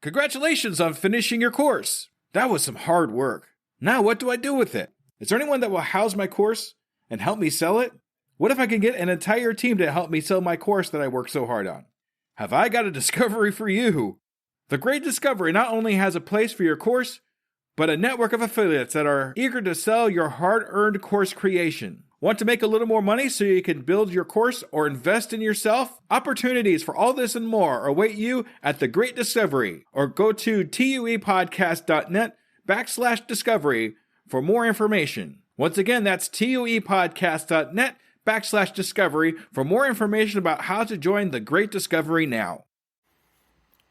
Congratulations on finishing your course. That was some hard work. Now what do I do with it? Is there anyone that will house my course and help me sell it? What if I can get an entire team to help me sell my course that I worked so hard on? Have I got a discovery for you? The Great Discovery not only has a place for your course, but a network of affiliates that are eager to sell your hard-earned course creation. Want to make a little more money so you can build your course or invest in yourself? Opportunities for all this and more await you at The Great Discovery, or go to tuepodcast.net/discovery for more information. Once again, that's tuepodcast.net/discovery for more information about how to join The Great Discovery now.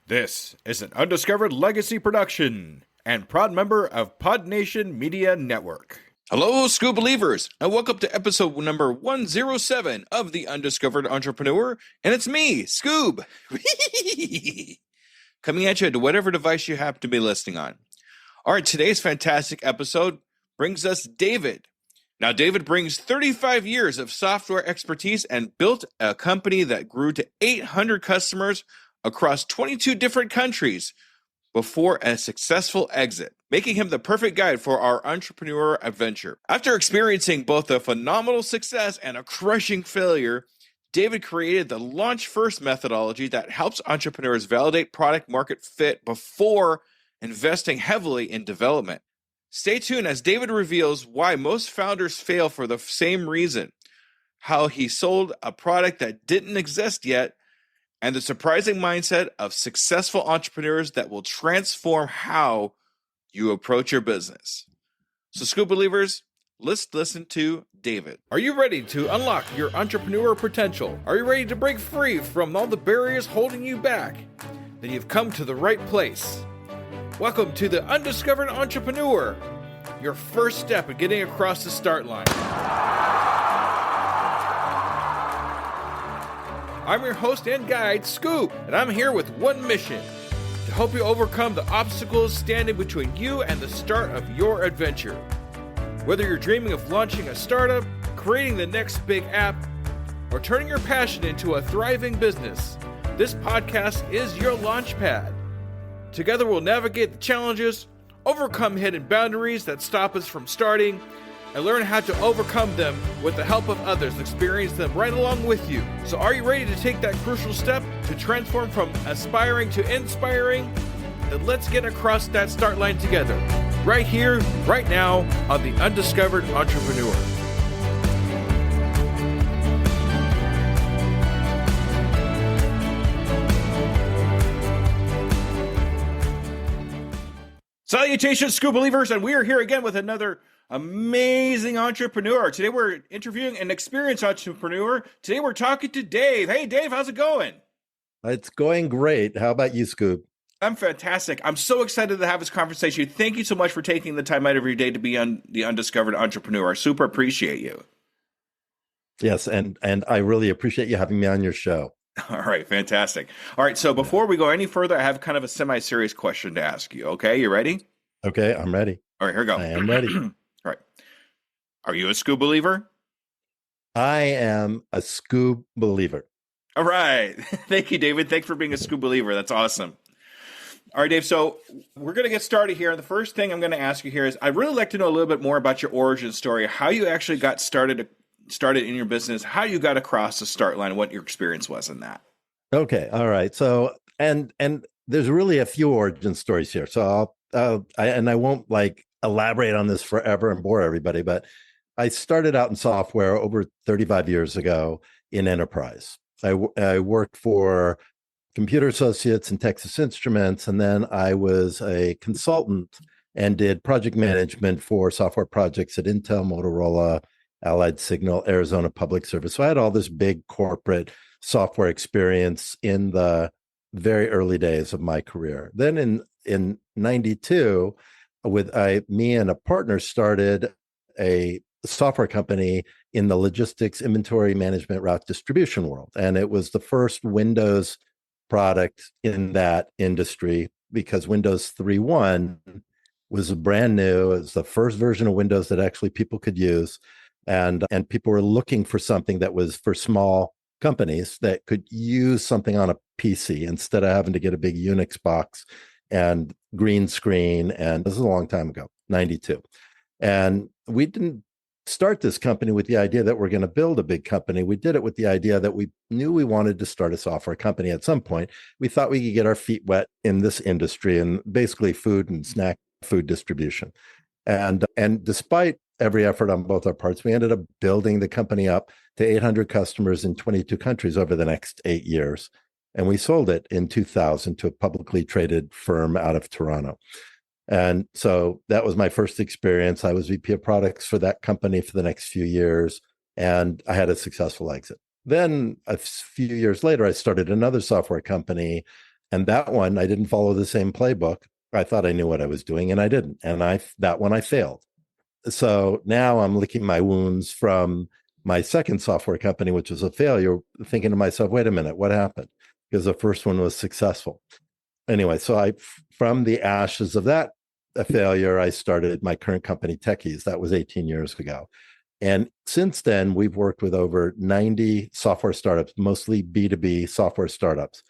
This is an Undiscovered Legacy production and proud member of Pod Nation Media Network. Hello, Scoob Believers, and welcome to episode number 107 of the Undiscovered Entrepreneur, and it's me, Scoob, coming at you to whatever device you happen to be listening on. All right, today's fantastic episode brings us David. Now, David brings 35 years of software expertise and built a company that grew to 800 customers across 22 different countries before a successful exit, making him the perfect guide for our entrepreneur adventure. After experiencing both a phenomenal success and a crushing failure, David created the Launch First methodology that helps entrepreneurs validate product market fit before investing heavily in development. Stay tuned as David reveals why most founders fail for the same reason, how he sold a product that didn't exist yet, and the surprising mindset of successful entrepreneurs that will transform how you approach your business. So, Scoob Believers, let's listen to David. Are you ready to unlock your entrepreneur potential? Are you ready to break free from all the barriers holding you back? Then you've come to the right place. Welcome to the Undiscovered Entrepreneur, your first step in getting across the start line. I'm your host and guide, Scoob, and I'm here with one mission: to help you overcome the obstacles standing between you and the start of your adventure. Whether you're dreaming of launching a startup, creating the next big app, or turning your passion into a thriving business, this podcast is your launch pad. Together we'll navigate the challenges, overcome hidden boundaries that stop us from starting, and learn how to overcome them with the help of others, experience them right along with you. So are you ready to take that crucial step to transform from aspiring to inspiring? Then let's get across that start line together, right here, right now, on the Undiscovered Entrepreneur. Salutations, Scoob Believers, and we are here again with another amazing entrepreneur. Today we're interviewing an experienced entrepreneur. Today we're talking to Dave. Hey, Dave, how's it going? It's going great. How about you, Scoob? I'm fantastic. I'm so excited to have this conversation. Thank you so much for taking the time out of your day to be on the Undiscovered Entrepreneur. I super appreciate you. Yes, and I really appreciate you having me on your show. All right, fantastic. All right, so before we go any further, I have kind of a semi-serious question to ask you. Okay, you ready? Okay, I'm ready. All right, here we go. I am ready. All right. Are you a Scoob believer? I am a Scoob believer. All right. Thank you, David. Thanks for being a Scoob believer. That's awesome. All right, Dave. So we're going to get started here. And the first thing I'm going to ask you here is I'd really like to know a little bit more about your origin story, how you actually got started in your business, how you got across the start line, what your experience was in that. Okay. All right. So, and there's really a few origin stories here. So I won't elaborate on this forever and bore everybody, but I started out in software over 35 years ago in enterprise. I worked for Computer Associates and Texas Instruments, and then I was a consultant and did project management for software projects at Intel, Motorola, Allied Signal, Arizona Public Service. So I had all this big corporate software experience in the very early days of my career. Then in 92, me and a partner started a software company in the logistics, inventory management, route distribution world. And it was the first Windows product in that industry because Windows 3.1 was brand new. It was the first version of Windows that actually people could use. And people were looking for something that was for small companies that could use something on a PC instead of having to get a big Unix box and green screen. And this is a long time ago, 92. And we didn't start this company with the idea that we're going to build a big company. We did it with the idea that we knew we wanted to start a software company at some point. We thought we could get our feet wet in this industry and basically food and snack food distribution. And despite every effort on both our parts, we ended up building the company up to 800 customers in 22 countries over the next 8 years. And we sold it in 2000 to a publicly traded firm out of Toronto. And so that was my first experience. I was VP of products for that company for the next few years, and I had a successful exit. Then a few years later, I started another software company, and that one, I didn't follow the same playbook. I thought I knew what I was doing, and I didn't. And that one I failed. So now I'm licking my wounds from my second software company, which was a failure, thinking to myself, wait a minute, what happened? Because the first one was successful. Anyway, so from the ashes of that a failure, I started my current company, Techies. That was 18 years ago. And since then, we've worked with over 90 software startups, mostly B2B software startups.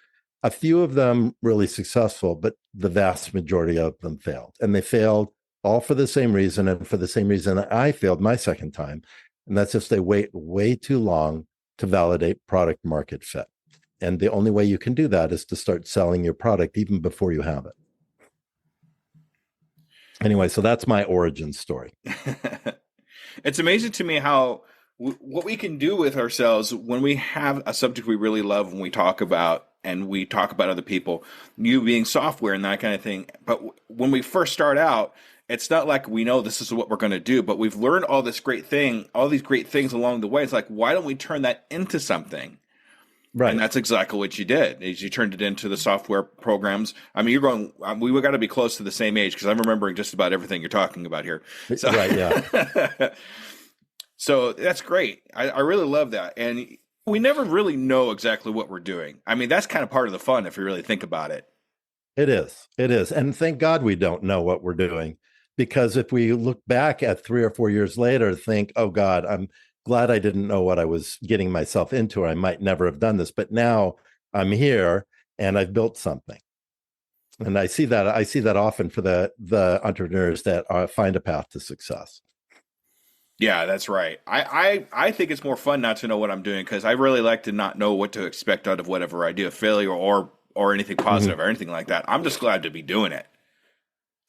A few of them really successful, but the vast majority of them failed. And they failed all for the same reason, and for the same reason I failed my second time. And that's just they wait way too long to validate product market fit. And the only way you can do that is to start selling your product even before you have it. Anyway, so that's my origin story. It's amazing to me how what we can do with ourselves when we have a subject we really love, when we talk about and we talk about other people, you being software and that kind of thing. But when we first start out, it's not like we know this is what we're going to do, but we've learned all these great things along the way. It's like, why don't we turn that into something? Right. And that's exactly what you did, is you turned it into the software programs. I mean, we got to be close to the same age, because I'm remembering just about everything you're talking about here. So, right, yeah. So that's great. I really love that. And we never really know exactly what we're doing. I mean, that's kind of part of the fun if you really think about it. It is. It is. And thank God we don't know what we're doing, because if we look back at 3 or 4 years later, think, oh God, I'm glad I didn't know what I was getting myself into, or I might never have done this. But now I'm here and I've built something. And I see that often for the entrepreneurs that find a path to success. Yeah, that's right. I think it's more fun not to know what I'm doing, because I really like to not know what to expect out of whatever I do, a failure or anything positive or anything like that. I'm just glad to be doing it.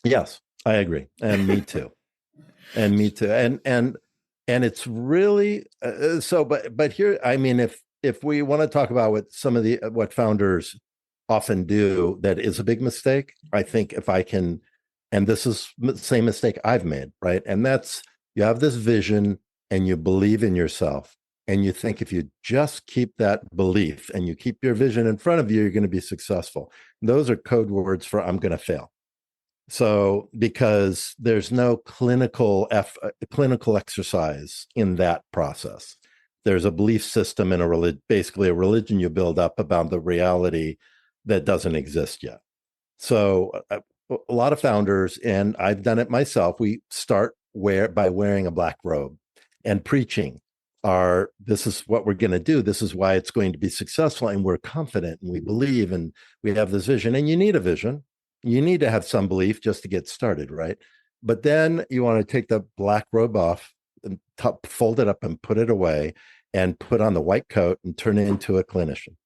Yes, I agree. And me too. And me too. And it's really so. But here, I mean, if we want to talk about what founders often do that is a big mistake, I think if I can, and this is the same mistake I've made, right? And that's, you have this vision and you believe in yourself, and you think if you just keep that belief and you keep your vision in front of you, you're going to be successful. Those are code words for I'm going to fail. So, because there's no clinical exercise in that process. There's a belief system and basically a religion you build up about the reality that doesn't exist yet. So a lot of founders, and I've done it myself, we start by wearing a black robe and preaching this is what we're going to do. This is why it's going to be successful. And we're confident and we believe and we have this vision. And you need a vision. You need to have some belief just to get started, right? But then you want to take the black robe off and fold it up and put it away and put on the white coat and turn it into a clinician.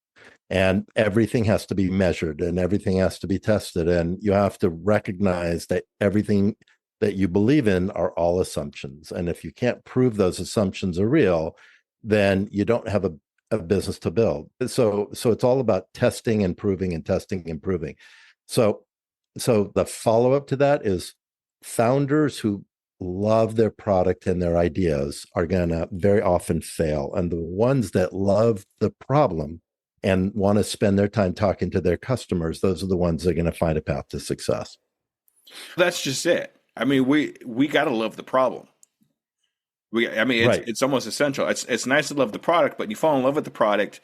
And everything has to be measured and everything has to be tested. And you have to recognize that everything that you believe in are all assumptions. And if you can't prove those assumptions are real, then you don't have a business to build. So it's all about testing and proving and testing and proving. So the follow-up to that is founders who love their product and their ideas are going to very often fail. And the ones that love the problem and want to spend their time talking to their customers, those are the ones that are going to find a path to success. That's just it. I mean, we got to love the problem. It's almost essential. It's nice to love the product, but you fall in love with the product,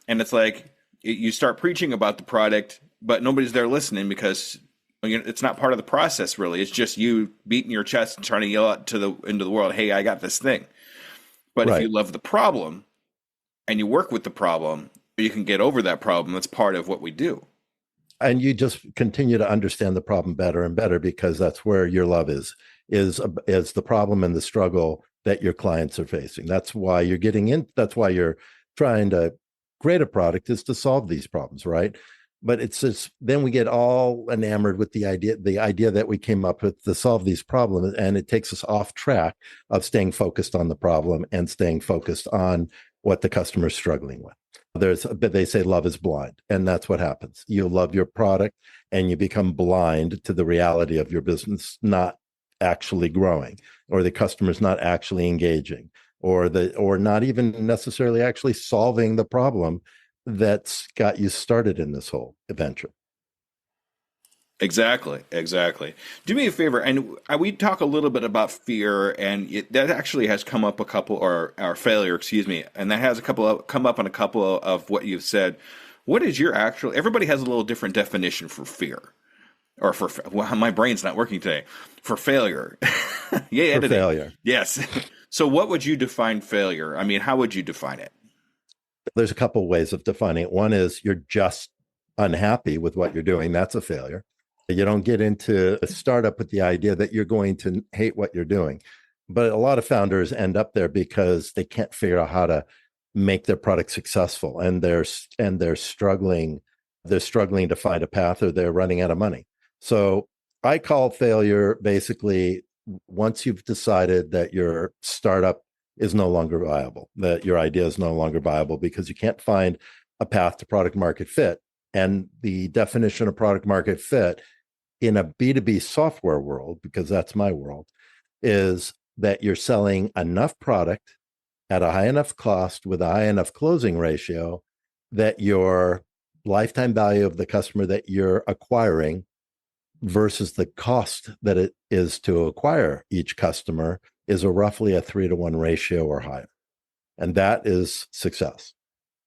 and it's like you start preaching about the product, but nobody's there listening because it's not part of the process, really. It's just you beating your chest and trying to yell out into the world, "Hey, I got this thing." But if you love the problem and you work with the problem, you can get over that problem. That's part of what we do. and you just continue to understand the problem better and better, because that's where your love is the problem and the struggle that your clients are facing. That's why you're getting in. That's why you're trying to create a product, is to solve these problems, right? But it's just, then we get all enamored with the idea that we came up with to solve these problems, and it takes us off track of staying focused on the problem and staying focused on what the customer is struggling with. They say love is blind, and that's what happens. You love your product and you become blind to the reality of your business not actually growing, or the customer's not actually engaging, or not even necessarily actually solving the problem that's got you started in this whole adventure. Exactly. Do me a favor, and we talk a little bit about fear, and that actually has come up a couple, or failure, excuse me, and that has come up on a couple of what you've said. What is your actual? Everybody has a little different definition for fear, or well, my brain's not working today. For failure, yeah, for failure, yes. So, what would you define failure? I mean, how would you define it? There's a couple ways of defining it. One is you're just unhappy with what you're doing. That's a failure. You don't get into a startup with the idea that you're going to hate what you're doing. But a lot of founders end up there because they can't figure out how to make their product successful, and they're struggling. They're struggling to find a path, or they're running out of money. So I call failure basically once you've decided that your startup is no longer viable, that your idea is no longer viable because you can't find a path to product market fit. And the definition of product market fit in a B2B software world, because that's my world, is that you're selling enough product at a high enough cost with a high enough closing ratio that your lifetime value of the customer that you're acquiring versus the cost that it is to acquire each customer is roughly a 3-to-1 ratio or higher. And that is success.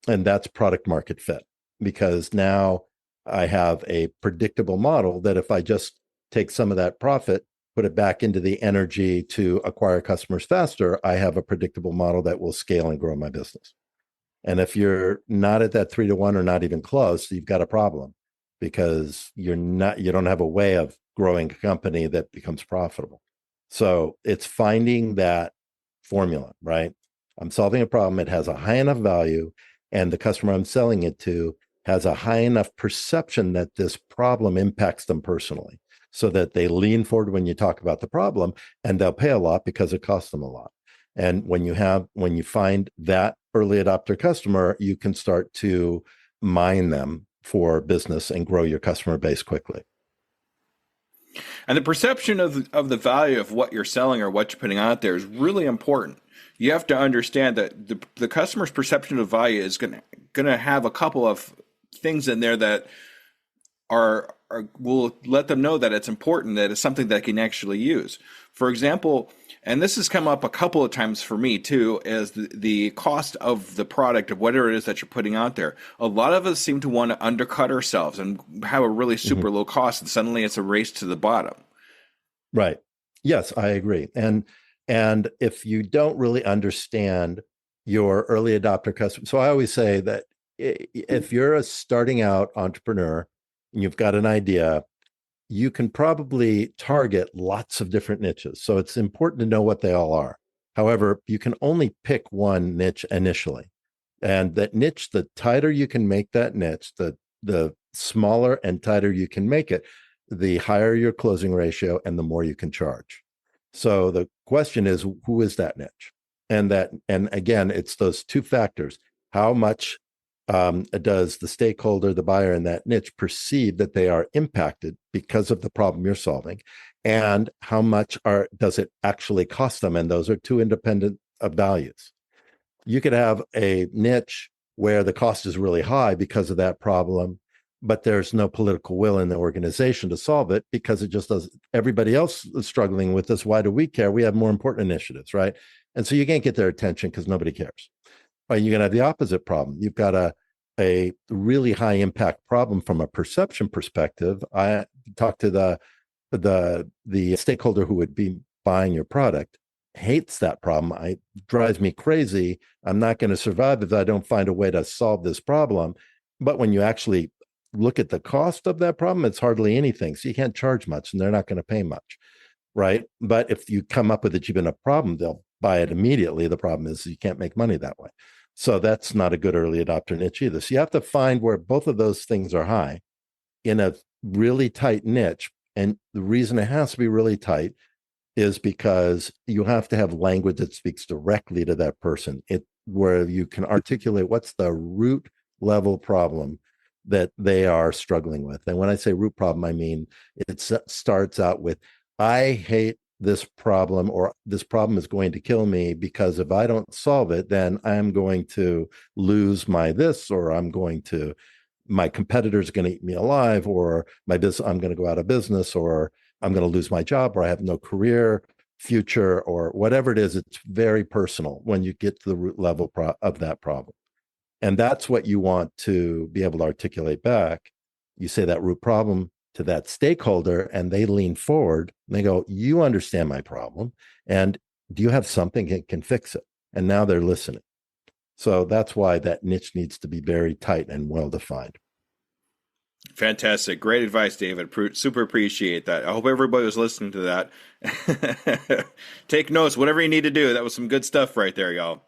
And that's product market fit, because now I have a predictable model that if I just take some of that profit, put it back into the energy to acquire customers faster, I have a predictable model that will scale and grow my business. And if you're not at that 3-to-1 or not even close, you've got a problem, because you don't have a way of growing a company that becomes profitable. So it's finding that formula, right? I'm solving a problem. It has a high enough value, and the customer I'm selling it to has a high enough perception that this problem impacts them personally, so that they lean forward when you talk about the problem, and they'll pay a lot because it costs them a lot. And when you find that early adopter customer, you can start to mine them for business and grow your customer base quickly. And the perception of the value of what you're selling or what you're putting out there is really important. You have to understand that the customer's perception of value is going to have a couple of things in there that will let them know that it's important, that it's something that they can actually use. For example, and this has come up a couple of times for me too, is the cost of the product, of whatever it is that you're putting out there. A lot of us seem to want to undercut ourselves and have a really super low cost, and suddenly it's a race to the bottom. Right. Yes, I agree. And if you don't really understand your early adopter customer, so I always say that if you're a starting out entrepreneur and you've got an idea, you can probably target lots of different niches. So it's important to know what they all are. However, you can only pick one niche initially. And that niche, the tighter you can make that niche, the smaller and tighter you can make it, the higher your closing ratio and the more you can charge. So the question is, who is that niche? And again, it's those two factors. How much does the stakeholder, the buyer in that niche, perceive that they are impacted because of the problem you're solving? And how much does it actually cost them? And those are two independent values. You could have a niche where the cost is really high because of that problem, but there's no political will in the organization to solve it because it just does. Everybody else is struggling with this. Why do we care? We have more important initiatives, right? And so you can't get their attention because nobody cares. Right? You're going to have the opposite problem. You've got a really high impact problem from a perception perspective. I talked to the stakeholder who would be buying your product, hates that problem. It drives me crazy. I'm not going to survive if I don't find a way to solve this problem. But when you actually look at the cost of that problem, it's hardly anything. So you can't charge much and they're not going to pay much, right? But if you come up with a cheap enough problem, they'll buy it immediately. The problem is you can't make money that way. So that's not a good early adopter niche either. So you have to find where both of those things are high in a really tight niche. And the reason it has to be really tight is because you have to have language that speaks directly to that person, where you can articulate what's the root level problem that they are struggling with. And when I say root problem, I mean it starts out with, I hate this problem, or this problem is going to kill me because if I don't solve it, then I'm going to lose my this, or my competitor's going to eat me alive, or I'm going to go out of business, or I'm going to lose my job, or I have no career future, or whatever it is. It's very personal when you get to the root level of that problem. And that's what you want to be able to articulate back. You say that root problem to that stakeholder, and they lean forward and they go, you understand my problem, and do you have something that can fix it? And now they're listening. So that's why that niche needs to be very tight and well-defined. Fantastic. Great advice, David. Super appreciate that. I hope everybody was listening to that. Take notes, whatever you need to do. That was some good stuff right there, y'all.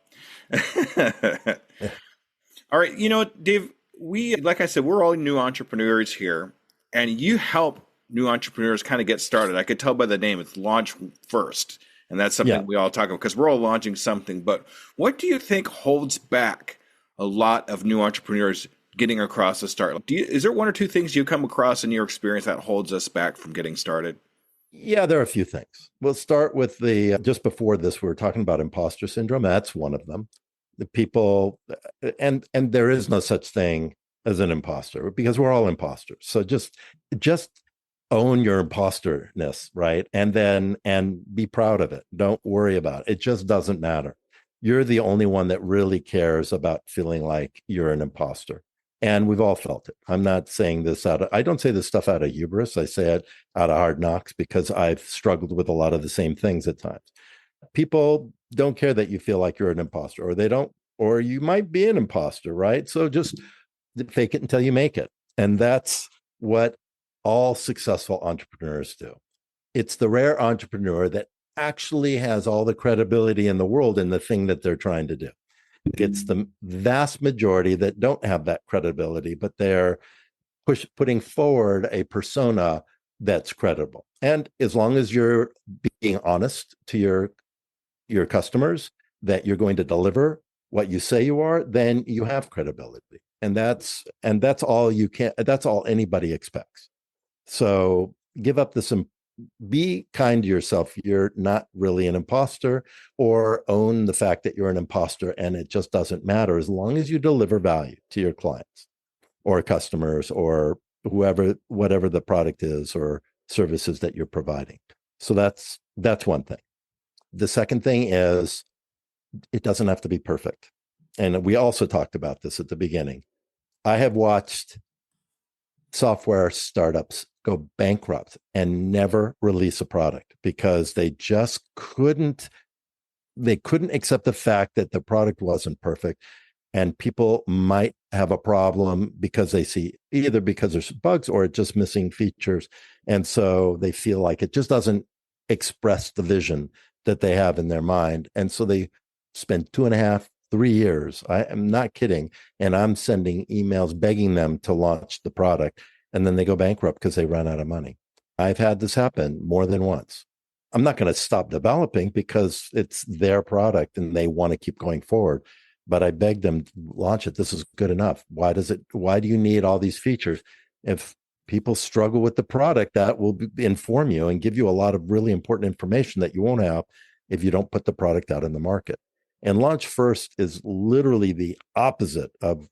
All right. You know, Dave, like I said, we're all new entrepreneurs here, and you help new entrepreneurs kind of get started. I could tell by the name, it's launch first. And that's something we all talk about because we're all launching something. But what do you think holds back a lot of new entrepreneurs getting across the start? Is there one or two things you come across in your experience that holds us back from getting started? Yeah, there are a few things. We'll start with just before this, we were talking about imposter syndrome. That's one of them. The people, and there is no such thing as an imposter because we're all imposters. So just own your imposterness, right? And be proud of it. Don't worry about it. It just doesn't matter. You're the only one that really cares about feeling like you're an imposter. And we've all felt it. I'm not saying this I don't say this stuff out of hubris. I say it out of hard knocks because I've struggled with a lot of the same things at times. People don't care that you feel like you're an imposter, or you might be an imposter, right? So just fake it until you make it. And that's what all successful entrepreneurs do. It's the rare entrepreneur that actually has all the credibility in the world in the thing that they're trying to do. It's the vast majority that don't have that credibility, but they're putting forward a persona that's credible. And as long as you're being honest to your customers that you're going to deliver what you say you are, then you have credibility. And that's all that's all anybody expects. So give up be kind to yourself. You're not really an imposter, or own the fact that you're an imposter, and it just doesn't matter as long as you deliver value to your clients or customers or whatever the product is or services that you're providing. So that's one thing. The second thing is it doesn't have to be perfect. And we also talked about this at the beginning. I have watched software startups go bankrupt and never release a product because they just couldn't accept the fact that the product wasn't perfect, and people might have a problem because they see either because there's bugs or it's just missing features, and so they feel like it just doesn't express the vision that they have in their mind, and so they spend 2.5 3 years, I am not kidding, and I'm sending emails begging them to launch the product, and then they go bankrupt because they run out of money. I've had this happen more than once. I'm not going to stop developing because it's their product and they want to keep going forward. But I beg them to launch it. This is good enough. Why do you need all these features? If people struggle with the product, that will inform you and give you a lot of really important information that you won't have if you don't put the product out in the market. And launch first is literally the opposite of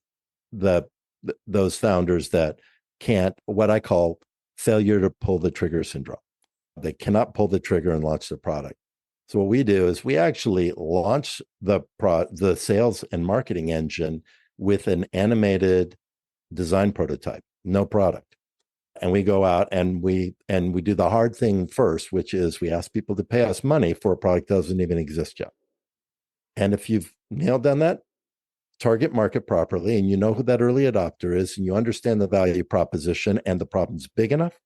those founders that can't, what I call failure to pull the trigger syndrome. They cannot pull the trigger and launch the product. So what we do is we actually launch the sales and marketing engine with an animated design prototype, no product. And we go out and we do the hard thing first, which is we ask people to pay us money for a product that doesn't even exist yet. And if you've nailed down that, target market properly, and you know who that early adopter is, and you understand the value proposition and the problem's big enough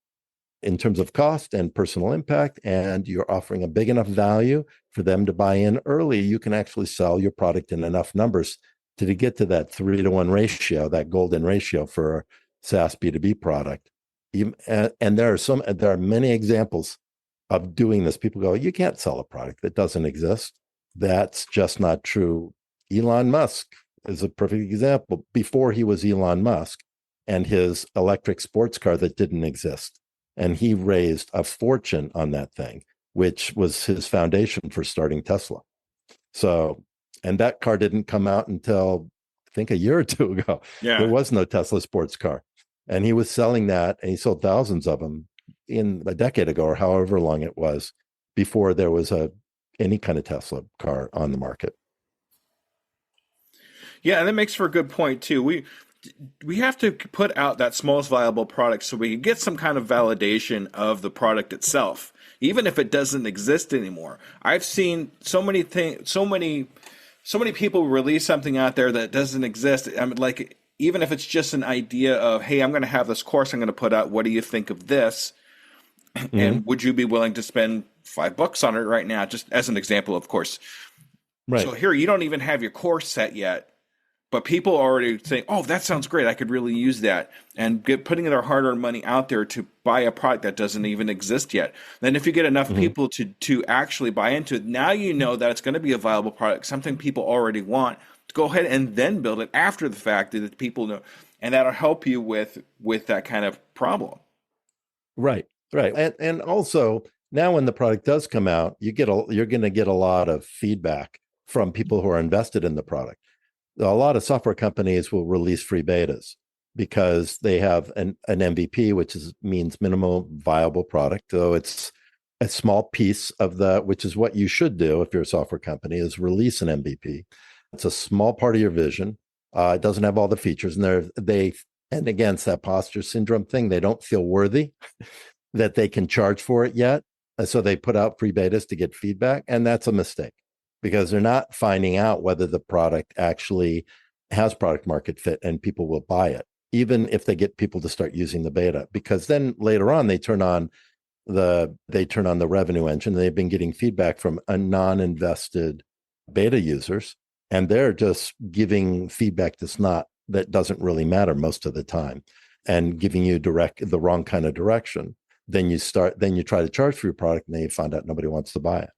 in terms of cost and personal impact, and you're offering a big enough value for them to buy in early, you can actually sell your product in enough numbers to get to that 3-to-1 ratio, that golden ratio for a SaaS B2B product. And there are many examples of doing this. People go, you can't sell a product that doesn't exist. That's just not true. Elon Musk is a perfect example. Before he was Elon Musk and his electric sports car that didn't exist, and he raised a fortune on that thing, which was his foundation for starting Tesla. So, and that car didn't come out until I think a year or two ago. Yeah. There was no Tesla sports car. And he was selling that, and he sold thousands of them in a decade ago, or however long it was, before there was any kind of Tesla car on the market. Yeah, and that makes for a good point too. We have to put out that smallest viable product so we can get some kind of validation of the product itself, even if it doesn't exist anymore. I've seen so many people release something out there that doesn't exist. I mean, like, even if it's just an idea of, hey, I'm going to have this course I'm going to put out. What do you think of this? Mm-hmm. And would you be willing to spend $5 on it right now? Just as an example, of course. Right. So here, you don't even have your course set yet, but people are already saying, oh, that sounds great. I could really use that. And putting their hard-earned money out there to buy a product that doesn't even exist yet. Then if you get enough people to actually buy into it, now you know that it's going to be a viable product, something people already want. Go ahead and then build it after the fact that people know, and that'll help you with that kind of problem. Right. And also now when the product does come out, you're going to get a lot of feedback from people who are invested in the product. A lot of software companies will release free betas because they have an MVP, which means minimal viable product. So it's a small piece of which is what you should do if you're a software company, is release an MVP. It's a small part of your vision. It doesn't have all the features, and and again, it's that imposter syndrome thing. They don't feel worthy that they can charge for it yet, so they put out free betas to get feedback, and that's a mistake because they're not finding out whether the product actually has product market fit and people will buy it, even if they get people to start using the beta. Because then later on, they turn on the revenue engine. They've been getting feedback from a non-invested beta users. And they're just giving feedback that doesn't really matter most of the time, and giving you the wrong kind of direction. Then you try to charge for your product, and then you find out nobody wants to buy it.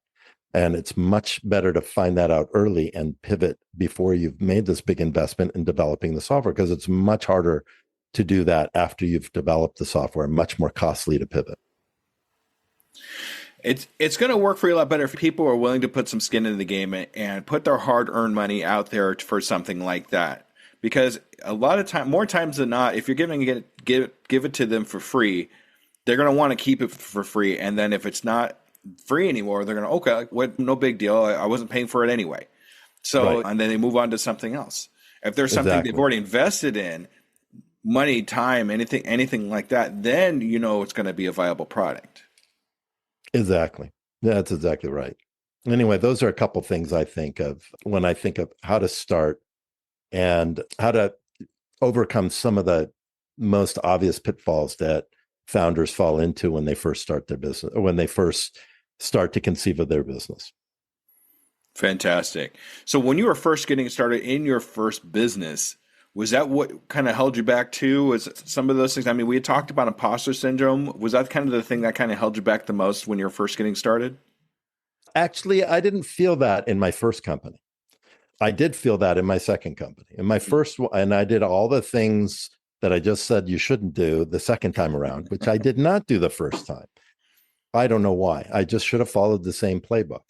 And it's much better to find that out early and pivot before you've made this big investment in developing the software, because it's much harder to do that after you've developed the software, much more costly to pivot. It's going to work for you a lot better if people are willing to put some skin in the game and put their hard-earned money out there for something like that. Because a lot of more times than not, if you're give it to them for free, they're going to want to keep it for free. And then if it's not free anymore, they're going to, okay, what? No big deal. I wasn't paying for it anyway. So, and then they move on to something else. If there's something they've already invested in, money, time, anything like that, then you know it's going to be a viable product. Exactly. That's exactly right. Anyway, those are a couple things I think of when I think of how to start and how to overcome some of the most obvious pitfalls that founders fall into when they first start their business, or when they first start to conceive of their business. Fantastic. So when you were first getting started in your first business, was that what kind of held you back too? Was some of those things? I mean, we had talked about imposter syndrome. Was that kind of the thing that kind of held you back the most when you were first getting started? Actually, I didn't feel that in my first company. I did feel that in my second company. In my first one, and I did all the things that I just said you shouldn't do the second time around, which I did not do the first time. I don't know why. I just should have followed the same playbook.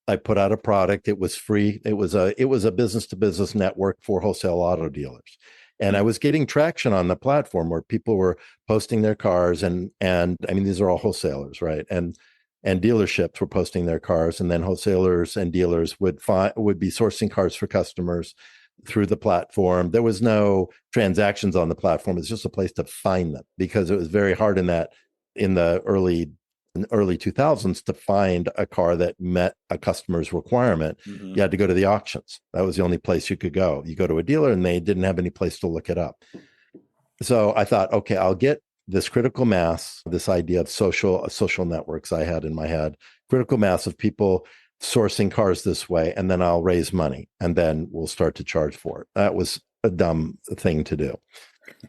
I put out a product. It was free. It was a business to business network for wholesale auto dealers. And I was getting traction on the platform where people were posting their cars and I mean, these are all wholesalers, right? And dealerships were posting their cars, and then wholesalers and dealers would be sourcing cars for customers through the platform. There was no transactions on the platform. It's just a place to find them, because it was very hard in the early in the early 2000s to find a car that met a customer's requirement. Mm-hmm. You had to go to the auctions. That was the only place you could go. You go to a dealer and they didn't have any place to look it up. So I thought, okay, I'll get this critical mass, this idea of social networks I had in my head, critical mass of people sourcing cars this way, and then I'll raise money and then we'll start to charge for it. That was a dumb thing to do.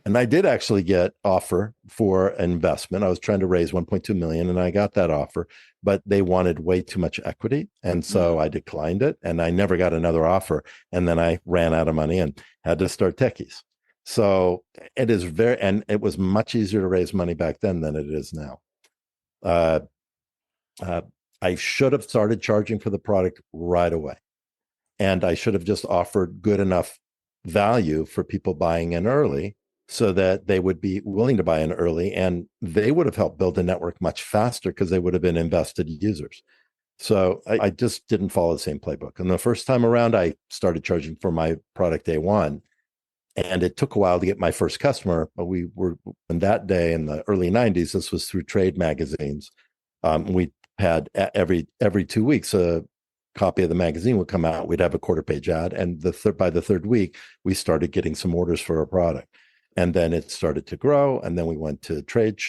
And I did actually get offer for investment. I was trying to raise 1.2 million and I got that offer, but they wanted way too much equity. And so I declined it and I never got another offer. And then I ran out of money and had to start Techies. So it is and it was much easier to raise money back then than it is now. I should have started charging for the product right away. And I should have just offered good enough value for people buying in early so that they would be willing to buy in early, and they would have helped build a network much faster because they would have been invested users. So I just didn't follow the same playbook. And the first time around, I started charging for my product day one. And it took a while to get my first customer. But we were, in that day in the early 90s, this was through trade magazines. We had every 2 weeks, a copy of the magazine would come out. We'd have a quarter page ad. And by the third week, we started getting some orders for our product. And then it started to grow. And then we went to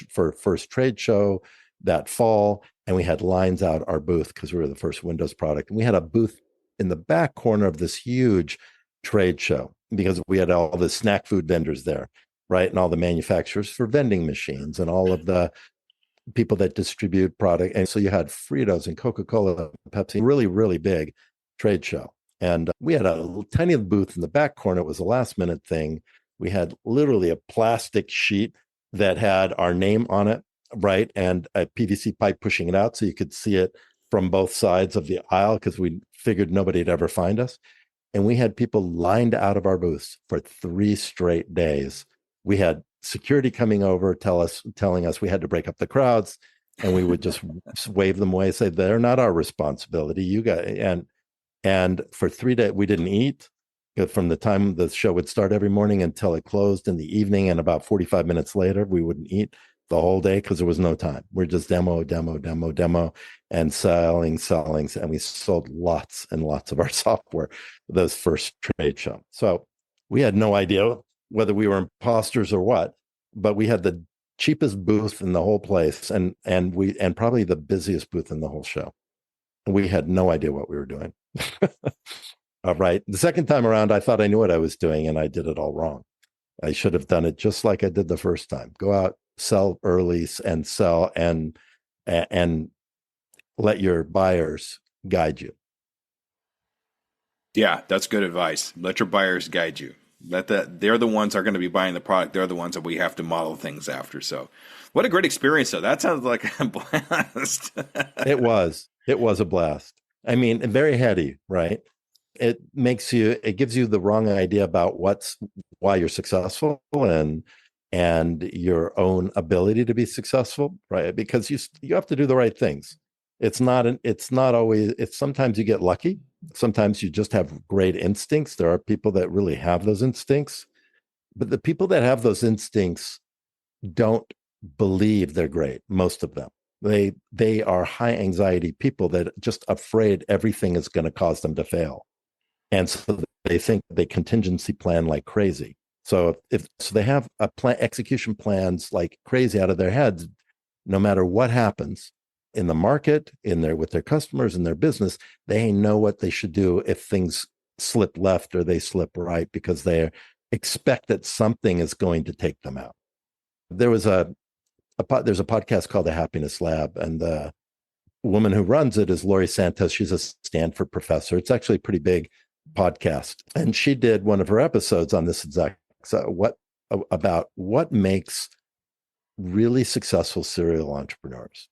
for first trade show that fall. And we had lines out our booth because we were the first Windows product. And we had a booth in the back corner of this huge trade show because we had all the snack food vendors there, right? And all the manufacturers for vending machines and all of the people that distribute product. And so you had Fritos and Coca-Cola, Pepsi, really, really big trade show. And we had a tiny booth in the back corner. It was a last minute thing. We had literally a plastic sheet that had our name on it, right? And a PVC pipe pushing it out so you could see it from both sides of the aisle because we figured nobody'd ever find us. And we had people lined out of our booths for 3 straight days. We had security coming over, telling us we had to break up the crowds, and we would just wave them away, say they're not our responsibility. You got and for 3 days we didn't eat from the time the show would start every morning until it closed in the evening, and about 45 minutes later we wouldn't eat the whole day because there was no time. We're just demo, and selling, and we sold lots and lots of our software those first trade show. So we had no idea whether we were imposters or what, but we had the cheapest booth in the whole place and probably the busiest booth in the whole show. And we had no idea what we were doing. All right. The second time around, I thought I knew what I was doing and I did it all wrong. I should have done it just like I did the first time. Go out, sell early and sell and let your buyers guide you. Yeah, that's good advice. Let your buyers guide you. They're the ones that are going to be buying the product. They're the ones that we have to model things after. So what a great experience, though. That sounds like a blast. It was a blast. I mean, very heady, right? It gives you the wrong idea about why you're successful and your own ability to be successful, right? Because you have to do the right things. Sometimes you get lucky. Sometimes you just have great instincts. There are people that really have those instincts, but the people that have those instincts don't believe they're great. Most of them, they are high anxiety people that are just afraid everything is going to cause them to fail. And so they think they contingency plan like crazy. So they have execution plans like crazy out of their heads, no matter what happens in the market, with their customers, in their business, they know what they should do if things slip left or they slip right because they expect that something is going to take them out. There's a podcast called The Happiness Lab, and the woman who runs it is Laurie Santos. She's a Stanford professor. It's actually a pretty big podcast, and she did one of her episodes on this exact about what makes really successful serial entrepreneurs.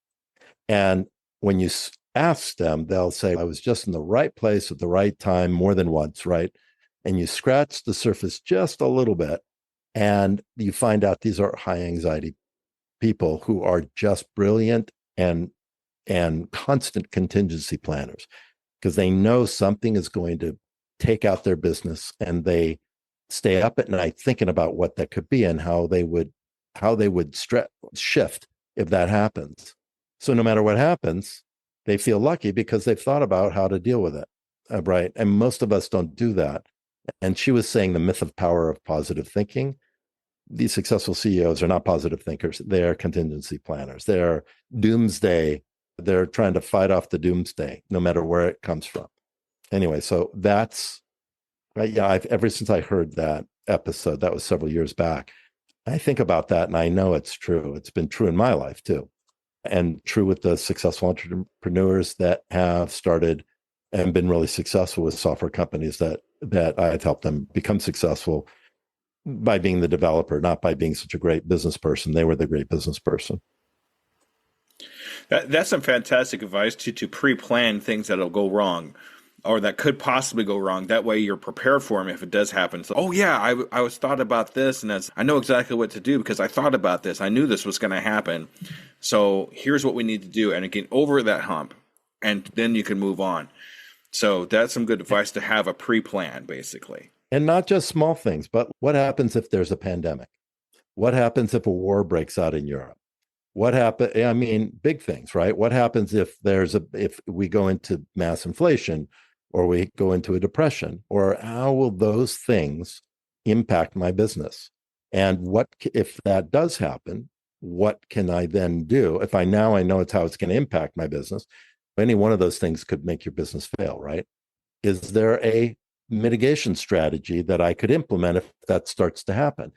And when you ask them, they'll say, I was just in the right place at the right time more than once, right? And you scratch the surface just a little bit, and you find out these are high anxiety people who are just brilliant and constant contingency planners because they know something is going to take out their business, and they stay up at night thinking about what that could be and how they would shift if that happens. So no matter what happens, they feel lucky because they've thought about how to deal with it. Right. And most of us don't do that. And she was saying the myth of power of positive thinking. These successful CEOs are not positive thinkers. They're contingency planners. They're doomsday. They're trying to fight off the doomsday, no matter where it comes from. Anyway, so that's, yeah, ever since I heard that episode, that was several years back, I think about that and I know it's true. It's been true in my life too. And true with the successful entrepreneurs that have started and been really successful with software companies that I've helped them become successful by being the developer, not by being such a great business person. They were the great business person. That's some fantastic advice to pre-plan things that'll go wrong or that could possibly go wrong. That way you're prepared for them if it does happen. So, oh yeah, I was thought about this and I know exactly what to do because I thought about this. I knew this was going to happen. So here's what we need to do. And get over that hump and then you can move on. So that's some good advice to have a pre-plan, basically. And not just small things, but what happens if there's a pandemic? What happens if a war breaks out in Europe? What happens? I mean, big things, right? What happens if we go into mass inflation or we go into a depression? Or how will those things impact my business? And what if that does happen? What can I then do? If I know it's how it's going to impact my business, any one of those things could make your business fail, right? Is there a mitigation strategy that I could implement if that starts to happen?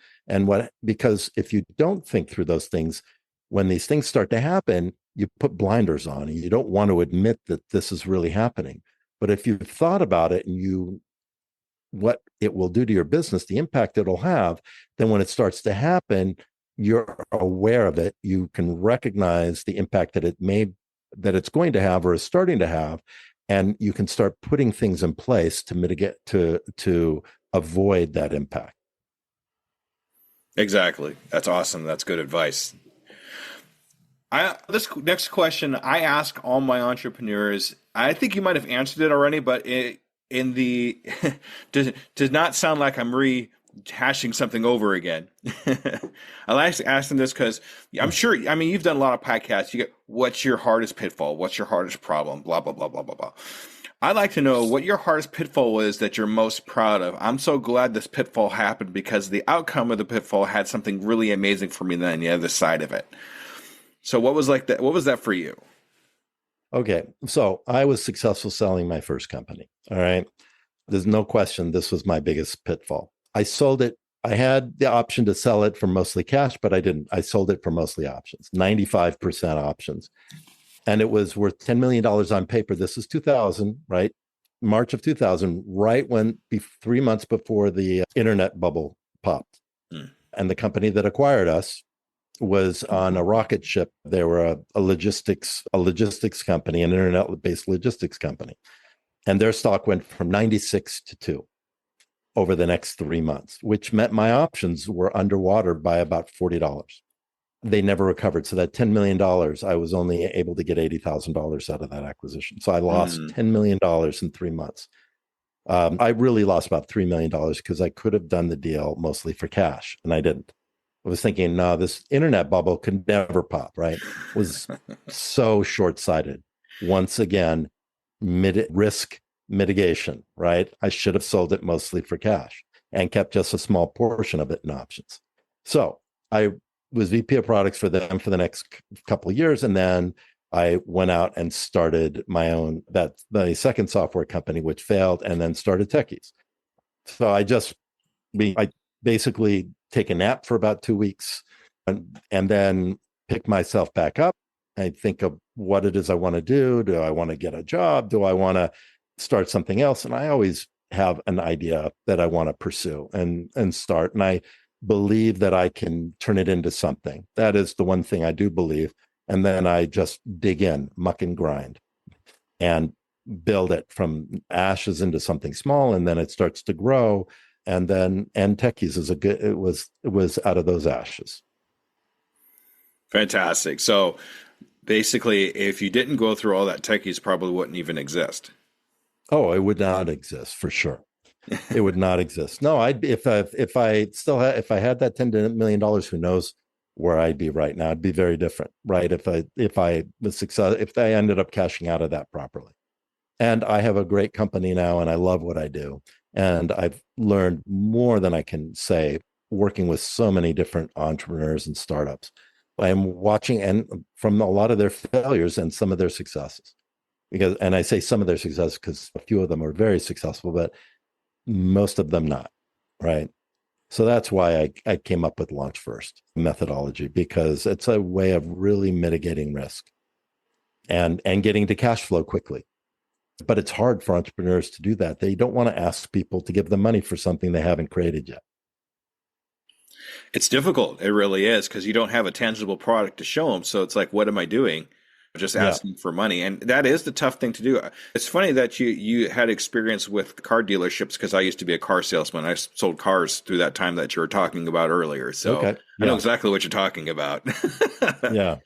Because if you don't think through those things, when these things start to happen, you put blinders on and you don't want to admit that this is really happening. But if you've thought about it and what it will do to your business, the impact it'll have, then when it starts to happen, you're aware of it. You can recognize the impact that it's going to have or is starting to have, and you can start putting things in place to mitigate, to avoid that impact. Exactly. That's awesome. That's good advice. This next question I ask all my entrepreneurs. I think you might have answered it already, but does not sound like I'm rehashing something over again. I like to ask them this because I'm sure, I mean, you've done a lot of podcasts. You get, what's your hardest pitfall? What's your hardest problem? Blah, blah, blah, blah, blah, blah. I'd like to know what your hardest pitfall is that you're most proud of. I'm so glad this pitfall happened because the outcome of the pitfall had something really amazing for me on the other side of it. So what was like that? What was that for you? Okay. So I was successful selling my first company. All right. There's no question this was my biggest pitfall. I sold it. I had the option to sell it for mostly cash, but I didn't. I sold it for mostly options, 95% options. And it was worth $10 million on paper. This is 2000, right? March of 2000, right when 3 months before the internet bubble popped. And the company that acquired us was on a rocket ship. They were a logistics company, an internet-based logistics company. And their stock went from 96 to 2 over the next 3 months, which meant my options were underwater by about $40. They never recovered. So that $10 million, I was only able to get $80,000 out of that acquisition. So I lost $10 million in 3 months. I really lost about $3 million because I could have done the deal mostly for cash, and I didn't. I was thinking, no, this internet bubble could never pop, right? It was so short-sighted. Once again, risk mitigation, right? I should have sold it mostly for cash and kept just a small portion of it in options. So I was VP of products for them for the next couple of years. And then I went out and started my second software company, which failed, and then started Techies. So I basically take a nap for about 2 weeks and then pick myself back up. I think of what it is I want to do. Do I want to get a job? Do I want to start something else? And I always have an idea that I want to pursue and start. And I believe that I can turn it into something. That is the one thing I do believe. And then I just dig in, muck and grind, and build it from ashes into something small. And then it starts to grow. And Techies is it was out of those ashes. Fantastic. So basically, if you didn't go through all that, Techies probably wouldn't even exist. Oh, it would not exist for sure. It would not exist. No, if I had that $10 million, who knows where I'd be right now. It'd be very different, right? If I was success, if I ended up cashing out of that properly. And I have a great company now, and I love what I do. And I've learned more than I can say working with so many different entrepreneurs and startups. I'm watching and from a lot of their failures and some of their successes. And I say some of their successes because a few of them are very successful, but most of them not, right? So that's why I came up with Launch First methodology, because it's a way of really mitigating risk and getting to cash flow quickly. But it's hard for entrepreneurs to do that. They don't want to ask people to give them money for something they haven't created yet. It's difficult. It really is, because you don't have a tangible product to show them. So it's like, what am I doing? Just asking for money. And that is the tough thing to do. It's funny that you had experience with car dealerships, because I used to be a car salesman. I sold cars through that time that you were talking about earlier. So I know exactly what you're talking about. Yeah.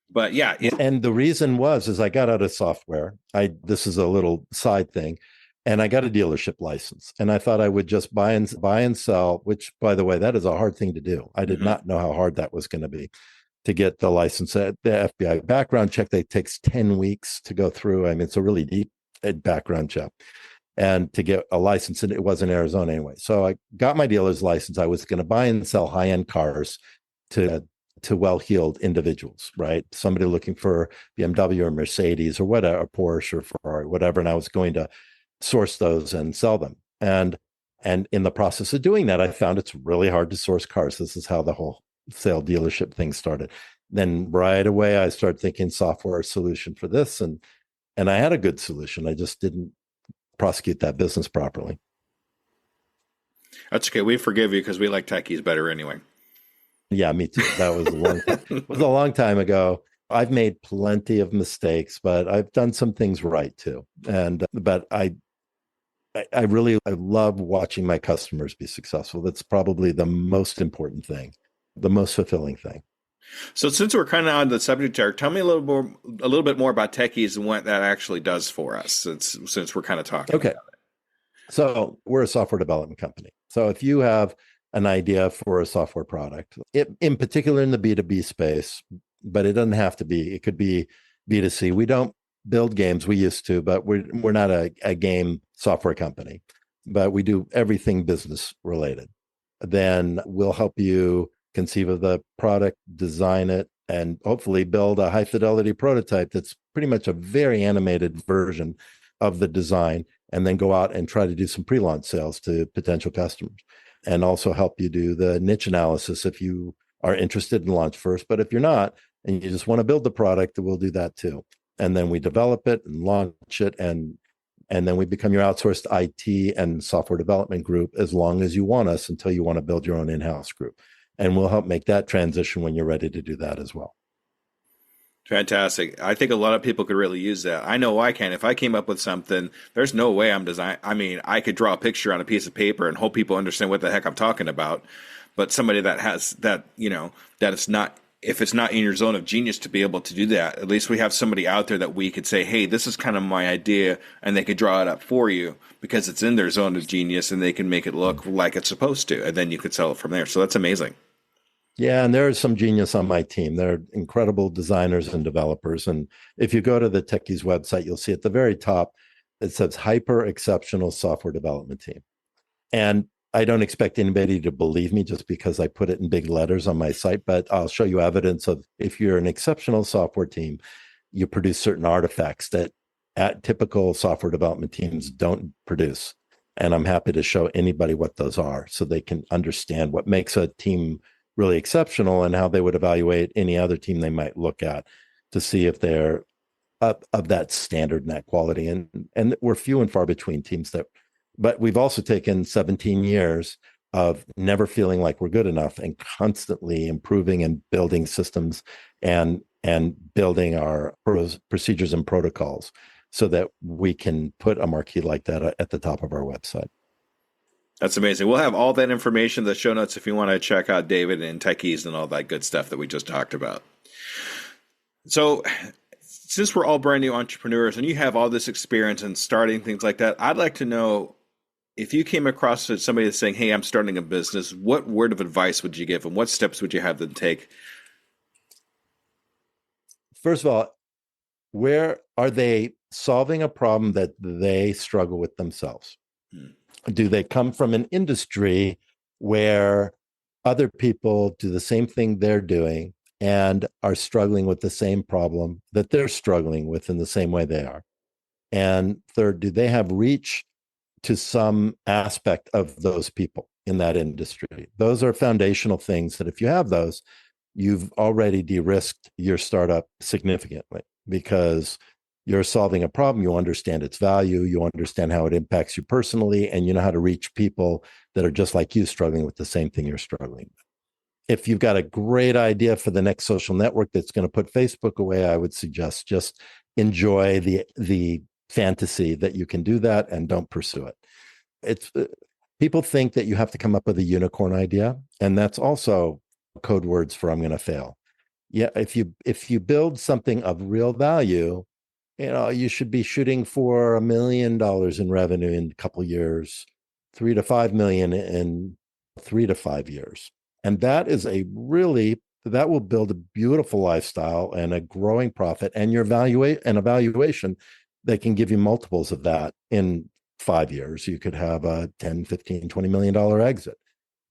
But yeah. And the reason is I got out of software. This is a little side thing. And I got a dealership license, and I thought I would just buy and sell, which, by the way, that is a hard thing to do. I did not know how hard that was going to be to get the license. The FBI background check, that takes 10 weeks to go through. I mean, it's a really deep background check. And to get a license, and it was in Arizona anyway. So I got my dealer's license. I was going to buy and sell high-end cars to well-heeled individuals, right? Somebody looking for BMW or Mercedes or whatever, or Porsche or Ferrari, whatever. And I was going to source those and sell them. And in the process of doing that, I found it's really hard to source cars. This is how the whole sale dealership thing started. Then right away, I started thinking software solution for this. And I had a good solution. I just didn't prosecute that business properly. That's okay. We forgive you, because we like techies better anyway. Yeah, me too. That was a long time ago. I've made plenty of mistakes, but I've done some things right too. But I love watching my customers be successful. That's probably the most important thing, the most fulfilling thing. So since we're kind of on the subject here, tell me a little bit more about Techies and what that actually does for us, since we're kind of talking about it. So we're a software development company. So if you have an idea for a software product, in particular in the B2B space, but it doesn't have to be, it could be B2C. We don't build games. We used to, but we're not a game software company, but we do everything business related. Then we'll help you conceive of the product, design it, and hopefully build a high fidelity prototype that's pretty much a very animated version of the design, and then go out and try to do some pre-launch sales to potential customers, and also help you do the niche analysis if you are interested in Launch First. But if you're not, and you just want to build the product, we'll do that too. And then we develop it and launch it, and then we become your outsourced IT and software development group, as long as you want us, until you want to build your own in-house group. And we'll help make that transition when you're ready to do that as well. Fantastic. I think a lot of people could really use that. I know I can. If I came up with something, there's no way I could draw a picture on a piece of paper and hope people understand what the heck I'm talking about. But somebody that has that, that it's not, if it's not in your zone of genius to be able to do that, at least we have somebody out there that we could say, hey, this is kind of my idea, and they could draw it up for you because it's in their zone of genius, and they can make it look like it's supposed to, and then you could sell it from there. So that's amazing. Yeah, and there's some genius on my team. They're incredible designers and developers. And if you go to the Techies website, you'll see at the very top, it says hyper exceptional software development team. And I don't expect anybody to believe me just because I put it in big letters on my site, but I'll show you evidence of, if you're an exceptional software team, you produce certain artifacts that typical software development teams don't produce. And I'm happy to show anybody what those are, so they can understand what makes a team really exceptional and how they would evaluate any other team they might look at to see if they're up of that standard and that quality. And we're few and far between teams but we've also taken 17 years of never feeling like we're good enough, and constantly improving and building systems and building our procedures and protocols so that we can put a marquee like that at the top of our website. That's amazing. We'll have all that information in the show notes if you want to check out David and Techies and all that good stuff that we just talked about. So since we're all brand new entrepreneurs and you have all this experience in starting things like that, I'd like to know if you came across somebody that's saying, hey, I'm starting a business, what word of advice would you give them? What steps would you have them take? First of all, where are they solving a problem that they struggle with themselves? Do they come from an industry where other people do the same thing they're doing and are struggling with the same problem that they're struggling with in the same way they are? And third, do they have reach to some aspect of those people in that industry? Those are foundational things that if you have those, you've already de-risked your startup significantly, because you're solving a problem, you understand its value, you understand how it impacts you personally, and you know how to reach people that are just like you, struggling with the same thing you're struggling with. If you've got a great idea for the next social network that's going to put Facebook away, I would suggest just enjoy the fantasy that you can do that and don't pursue it. It's people think that you have to come up with a unicorn idea, and that's also code words for I'm going to fail. Yeah, if you build something of real value, you should be shooting for $1 million in revenue in a couple of years, 3 to 5 million in 3 to 5 years. And that will build a beautiful lifestyle and a growing profit, and your evaluation that can give you multiples of that in 5 years. You could have a 10, 15, $20 million exit.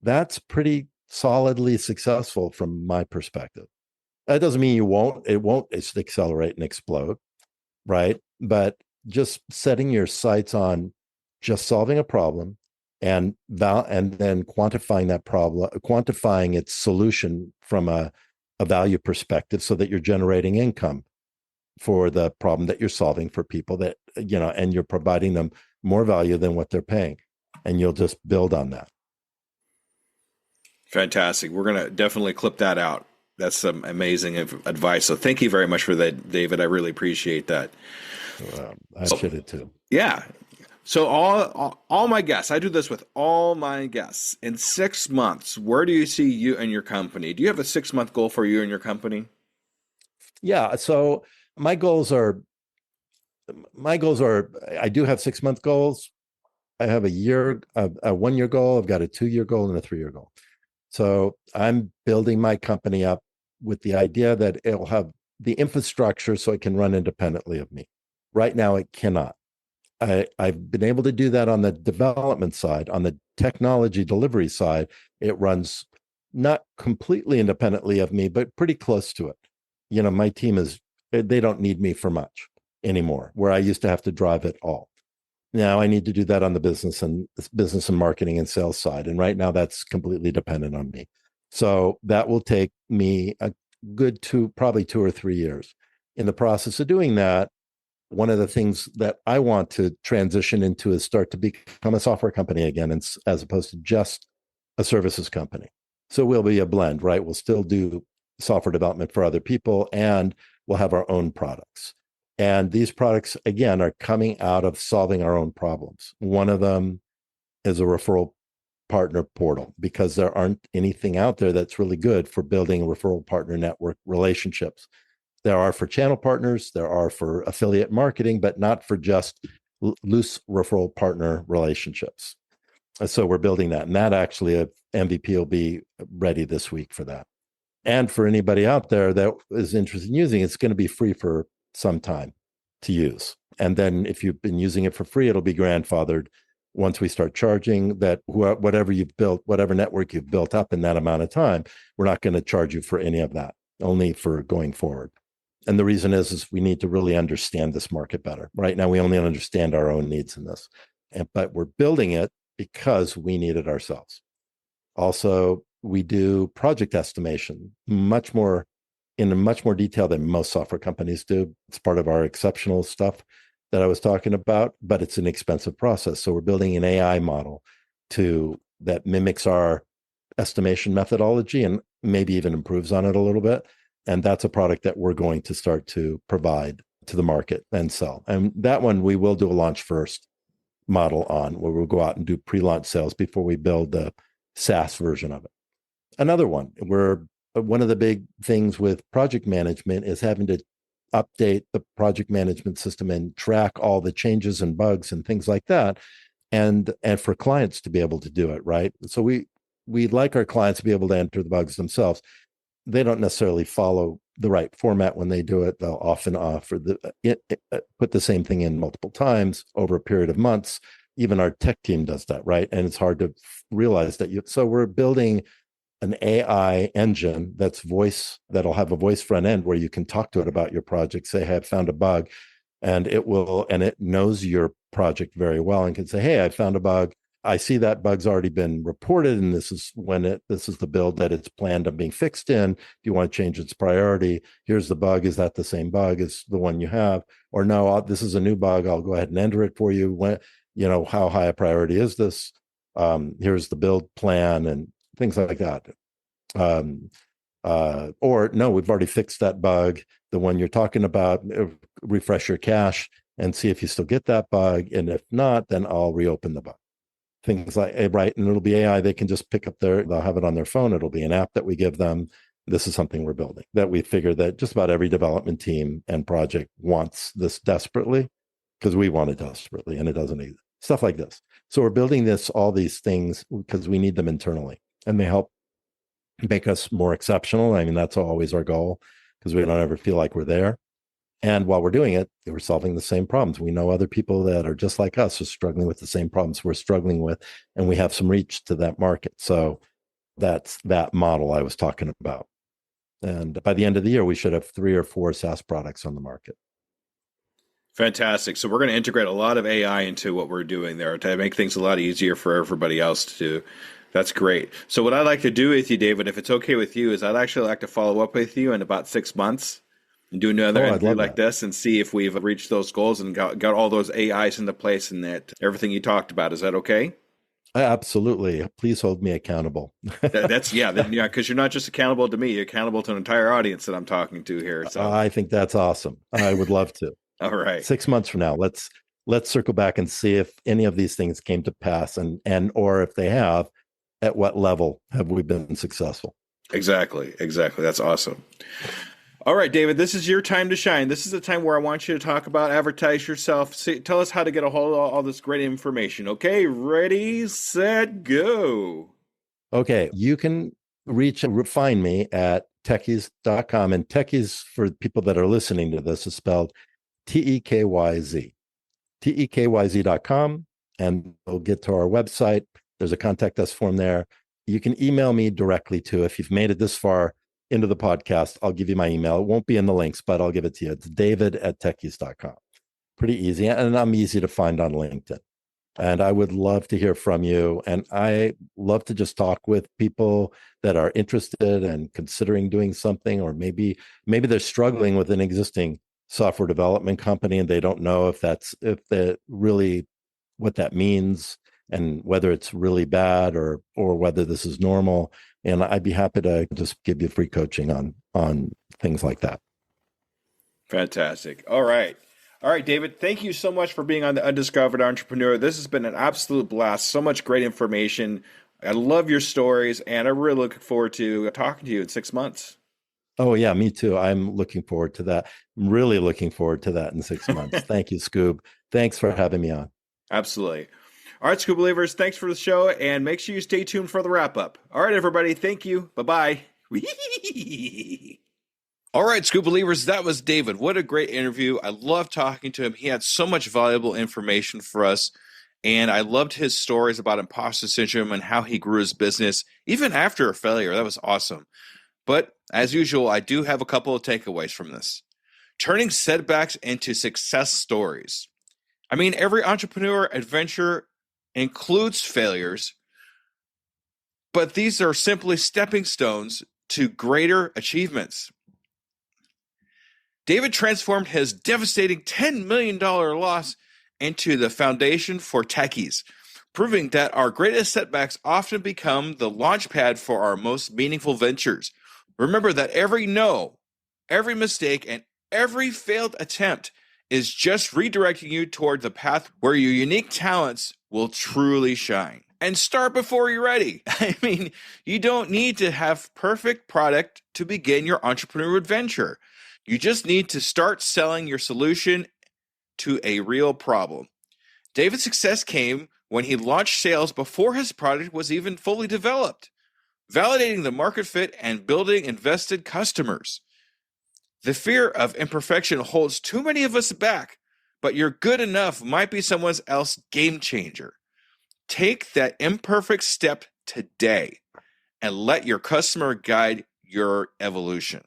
That's pretty solidly successful from my perspective. That doesn't mean it won't accelerate and explode, right? But just setting your sights on just solving a problem and then quantifying that problem, quantifying its solution from a value perspective, so that you're generating income for the problem that you're solving for people that, and you're providing them more value than what they're paying. And you'll just build on that. Fantastic. We're going to definitely clip that out. That's some amazing advice. So thank you very much for that, David. I really appreciate that. I should too. Yeah. So all my guests, I do this with all my guests. In 6 months, where do you see you and your company? Do you have a 6-month goal for you and your company? Yeah. So my goals are, I do have 6-month goals. I have a 1-year goal. I've got a 2-year goal and a 3-year goal. So I'm building my company up with the idea that it'll have the infrastructure so it can run independently of me. Right now, it cannot. I've been able to do that on the development side. On the technology delivery side, it runs not completely independently of me, but pretty close to it. My team they don't need me for much anymore, where I used to have to drive it all. Now I need to do that on the business and marketing and sales side. And right now that's completely dependent on me. So that will take me a good probably 2 or 3 years. In the process of doing that, one of the things that I want to transition into is start to become a software company again, as opposed to just a services company. So we'll be a blend, right? We'll still do software development for other people, and we'll have our own products. And these products, again, are coming out of solving our own problems. One of them is a referral partner portal, because there aren't anything out there that's really good for building a referral partner network relationships. There are for channel partners, there are for affiliate marketing, but not for just loose referral partner relationships. So we're building that. And that actually, a MVP will be ready this week for that. And for anybody out there that is interested in using it, it's going to be free for some time to use. And then if you've been using it for free, it'll be grandfathered once we start charging. That whatever you've built, whatever network you've built up in that amount of time, we're not going to charge you for any of that, only for going forward. And the reason is we need to really understand this market better. Right now, we only understand our own needs in this, but we're building it because we need it ourselves. Also, we do project estimation in much more detail than most software companies do. It's part of our exceptional stuff that I was talking about, but it's an expensive process. So we're building an AI model that mimics our estimation methodology and maybe even improves on it a little bit. And that's a product that we're going to start to provide to the market and sell. And that one we will do a launch first model on, where we'll go out and do pre-launch sales before we build the SaaS version of it. Another one, one of the big things with project management is having to update the project management system and track all the changes and bugs and things like that. and for clients to be able to do it, right? So we like our clients to be able to enter the bugs themselves. They don't necessarily follow the right format when they do it. They'll often offer put the same thing in multiple times over a period of months. Even our tech team does that, right? And it's hard to realize that so we're building an AI engine that'll have a voice front end where you can talk to it about your project, say, hey, I found a bug, and it knows your project very well and can say, hey, I found a bug. I see that bug's already been reported, and this is the build that it's planned on being fixed in. Do you want to change its priority? Here's the bug. Is that the same bug as the one you have? Or no, this is a new bug. I'll go ahead and enter it for you. When, how high a priority is this? Here's the build plan and things like that. Or no, we've already fixed that bug, the one you're talking about. Refresh your cache and see if you still get that bug. And if not, then I'll reopen the bug. Things like, right, and it'll be AI. They can just pick up they'll have it on their phone. It'll be an app that we give them. This is something we're building that we figure that just about every development team and project wants this desperately, because we want it desperately, and it doesn't either. Stuff like this. So we're building all these things because we need them internally, and they help make us more exceptional. I mean, that's always our goal, because we don't ever feel like we're there. And while we're doing it, we're solving the same problems. We know other people that are just like us are struggling with the same problems we're struggling with, and we have some reach to that market. So that's that model I was talking about. And by the end of the year, we should have 3 or 4 SaaS products on the market. Fantastic. So we're going to integrate a lot of AI into what we're doing there to make things a lot easier for everybody else to do. That's great. So what I'd like to do with you, David, if it's okay with you, is I'd actually like to follow up with you in about 6 months and do another interview like this and see if we've reached those goals and got all those AIs into place and that everything you talked about. Is that okay? Absolutely. Please hold me accountable. Because you're not just accountable to me, you're accountable to an entire audience that I'm talking to here. So I think that's awesome. I would love to. All right. 6 months from now, let's circle back and see if any of these things came to pass, and or if they have, at what level have we been successful? Exactly. That's awesome. All right, David, this is your time to shine. This is the time where I want you to talk about, advertise yourself. Tell us how to get a hold of all this great information. Okay, ready, set, go. Okay, you can find me at techies.com. And Techies, for people that are listening to this, is spelled TEKYZ. TEKYZ.com, and we'll get to our website. There's a contact us form there. You can email me directly too. If you've made it this far into the podcast, I'll give you my email. It won't be in the links, but I'll give it to you. It's david@techies.com. Pretty easy. And I'm easy to find on LinkedIn. And I would love to hear from you. And I love to just talk with people that are interested and considering doing something, or maybe they're struggling with an existing software development company and they don't know if that really what that means, and whether it's really bad or whether this is normal. And I'd be happy to just give you free coaching on things like that. Fantastic. All right, David, thank you so much for being on the Undiscovered Entrepreneur. This has been an absolute blast. So much great information. I love your stories, and I really look forward to talking to you in 6 months. Oh, yeah, me too. I'm looking forward to that. I'm really looking forward to that in 6 months. Thank you, Scoob. Thanks for having me on. Absolutely. All right, Scoob Believers, thanks for the show, and make sure you stay tuned for the wrap-up. All right, everybody, thank you. Bye-bye. All right, Scoob Believers, that was David. What a great interview. I loved talking to him. He had so much valuable information for us, and I loved his stories about imposter syndrome and how he grew his business, even after a failure. That was awesome. But as usual, I do have a couple of takeaways from this. Turning setbacks into success stories. I mean, every entrepreneur adventure includes failures, but these are simply stepping stones to greater achievements. David transformed his devastating $10 million loss into the foundation for techies, proving that our greatest setbacks often become the launchpad for our most meaningful ventures. Remember that every no, every mistake, and every failed attempt is just redirecting you toward the path where your unique talents will truly shine. And start before you're ready. I mean, you don't need to have perfect product to begin your entrepreneurial adventure. You just need to start selling your solution to a real problem. David's success came when he launched sales before his product was even fully developed, validating the market fit and building invested customers. The fear of imperfection holds too many of us back, but your good enough might be someone else's game changer. Take that imperfect step today and let your customer guide your evolution.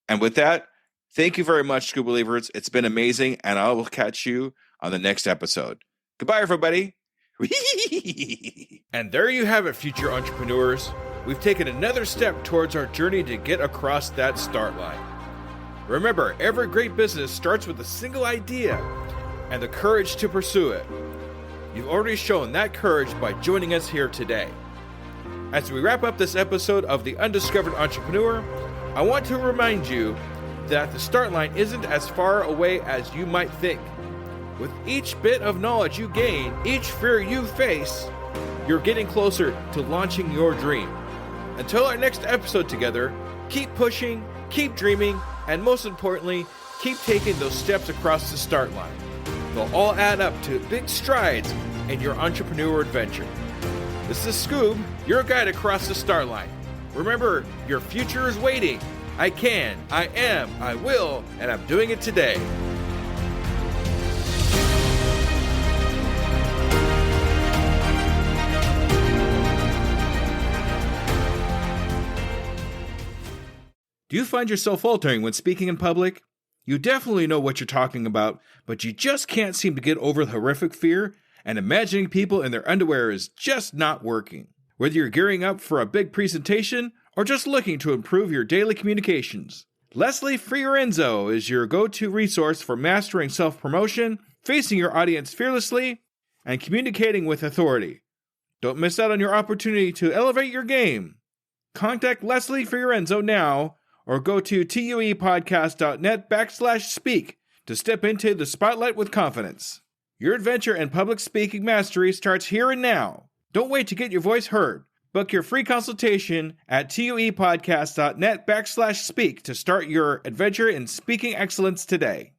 And with that, thank you very much, Scuba Believers. It's been amazing, and I will catch you on the next episode. Goodbye, everybody. And there you have it, future entrepreneurs. We've taken another step towards our journey to get across that start line. Remember, every great business starts with a single idea and the courage to pursue it. You've already shown that courage by joining us here today. As we wrap up this episode of The Undiscovered Entrepreneur, I want to remind you that the start line isn't as far away as you might think. With each bit of knowledge you gain, each fear you face, you're getting closer to launching your dream. Until our next episode together, keep pushing, keep dreaming, and most importantly, keep taking those steps across the start line. They'll all add up to big strides in your entrepreneur adventure. This is Scoob, your guide across the start line. Remember, your future is waiting. I can, I am, I will, and I'm doing it today. Do you find yourself faltering when speaking in public? You definitely know what you're talking about, but you just can't seem to get over the horrific fear, and imagining people in their underwear is just not working. Whether you're gearing up for a big presentation or just looking to improve your daily communications, Leslie Fiorenzo is your go-to resource for mastering self-promotion, facing your audience fearlessly, and communicating with authority. Don't miss out on your opportunity to elevate your game. Contact Leslie Fiorenzo now, or go to tuepodcast.net/speak to step into the spotlight with confidence. Your adventure in public speaking mastery starts here and now. Don't wait to get your voice heard. Book your free consultation at tuepodcast.net/speak to start your adventure in speaking excellence today.